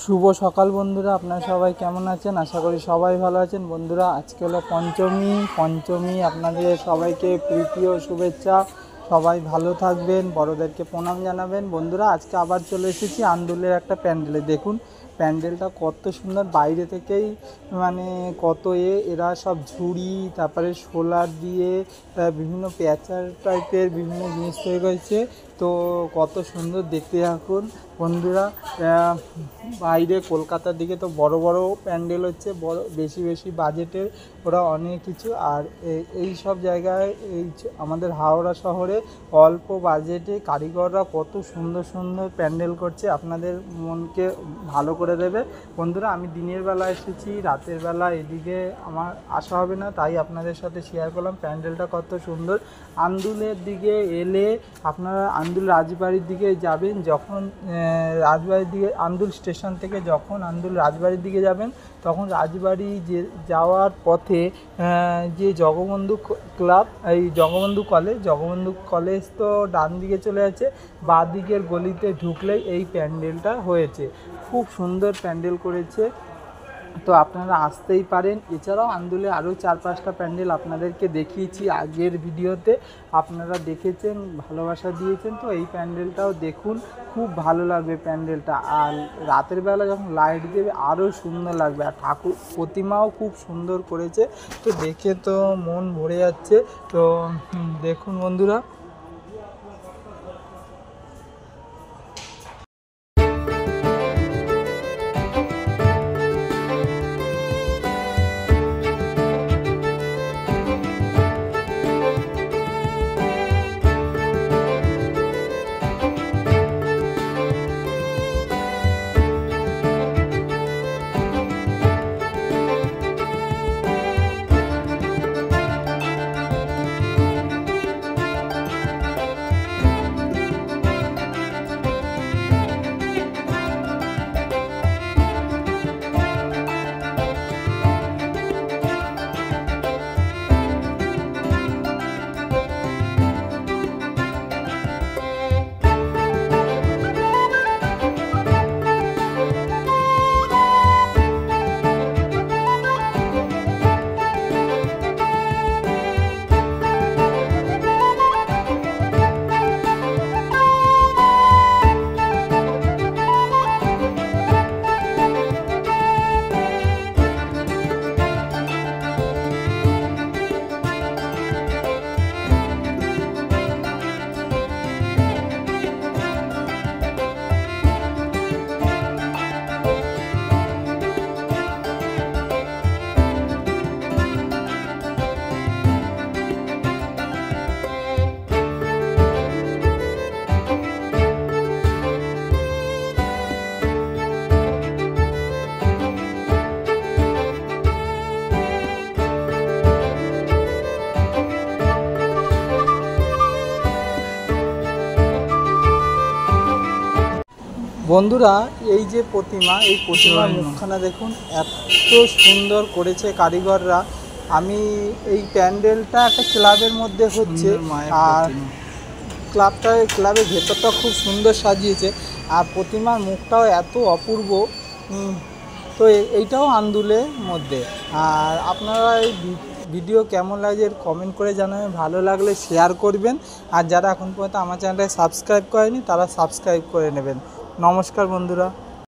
শুভ সকাল বন্ধুরা, আপনারা সবাই কেমন আছেন? আশা করি সবাই ভালো আছেন। বন্ধুরা, আজকে হলো পঞ্চমী। আপনাদের সবাইকে প্রীতি ও শুভেচ্ছা। সবাই ভালো থাকবেন, বড়োদেরকে প্রণাম জানাবেন। বন্ধুরা, আজকে আবার চলে এসেছি আন্দুলের একটা প্যান্ডেলে। দেখুন প্যান্ডেলটা কত সুন্দর, বাইরে থেকেই মানে কত এরা সব ঝুড়ি, তারপরে সোলার দিয়ে বিভিন্ন প্যাচার টাইপের বিভিন্ন জিনিস তৈরি করেছে। তো কত সুন্দর দেখতে থাকুন বন্ধুরা। বাইরে কলকাতার দিকে তো বড় বড় প্যান্ডেল হচ্ছে, বড় বেশি বাজেটের, ওরা অনেক কিছু। আর এই সব জায়গায় আমাদের হাওড়া শহরে অল্প বাজেটে কারিগররা কত সুন্দর সুন্দর প্যান্ডেল করছে, আপনাদের মনকে ভালো করে দেবে। বন্ধুরা, আমি দিনের বেলা এসেছি, রাতের বেলা এদিকে আমার আসা হবে না, তাই আপনাদের সাথে শেয়ার করলাম প্যান্ডেলটা কত সুন্দর। আন্দুলের দিকে এলে আপনারা আন্দুল রাজবাড়ির দিকে যাবেন, যখন রাজবাড়ির দিকে আন্দুল স্টেশন থেকে যখন আন্দুল রাজবাড়ির দিকে যাবেন, তখন রাজবাড়ি যাওয়ার পথে যে জগবন্ধু ক্লাব, এই জগবন্ধু কলেজ তো ডান দিকে চলে যাচ্ছে, বাঁ দিকের গলিতে ঢুকলেই এই প্যান্ডেলটা হয়েছে। খুব সুন্দর প্যান্ডেল করেছে, তো আপনারা আসতেই পারেন। এছাড়াও আন্দুলে আরও 4-5টা প্যান্ডেল আপনাদেরকে দেখিয়েছি আগের ভিডিওতে, আপনারা দেখেছেন, ভালোবাসা দিয়েছেন। তো এই প্যান্ডেলটাও দেখুন, খুব ভালো লাগবে প্যান্ডেলটা। আর রাতের বেলা যখন লাইট দেবে আরও সুন্দর লাগবে। আর ঠাকুর প্রতিমাও খুব সুন্দর করেছে, তো দেখে তো মন ভরে যাচ্ছে। তো দেখুন বন্ধুরা। বন্ধুরা, এই যে প্রতিমা, এই প্রতিমার মুখখানা দেখুন, এত সুন্দর করেছে কারিগররা। আমি এই প্যান্ডেলটা একটা ক্লাবের মধ্যে হচ্ছে, আর ক্লাবের ভেতরটা খুব সুন্দর সাজিয়েছে, আর প্রতিমার মুখটাও এত অপূর্ব। তো এইটাও আন্দুলের মধ্যে। আর আপনারা এই ভিডিও কেমন লাগছে কমেন্ট করে জানাবেন, ভালো লাগলে শেয়ার করবেন। আর যারা এখন পর্যন্ত আমার চ্যানেলটাকে সাবস্ক্রাইব করেনি তারা সাবস্ক্রাইব করে নেবেন। নমস্কার বন্ধুরা।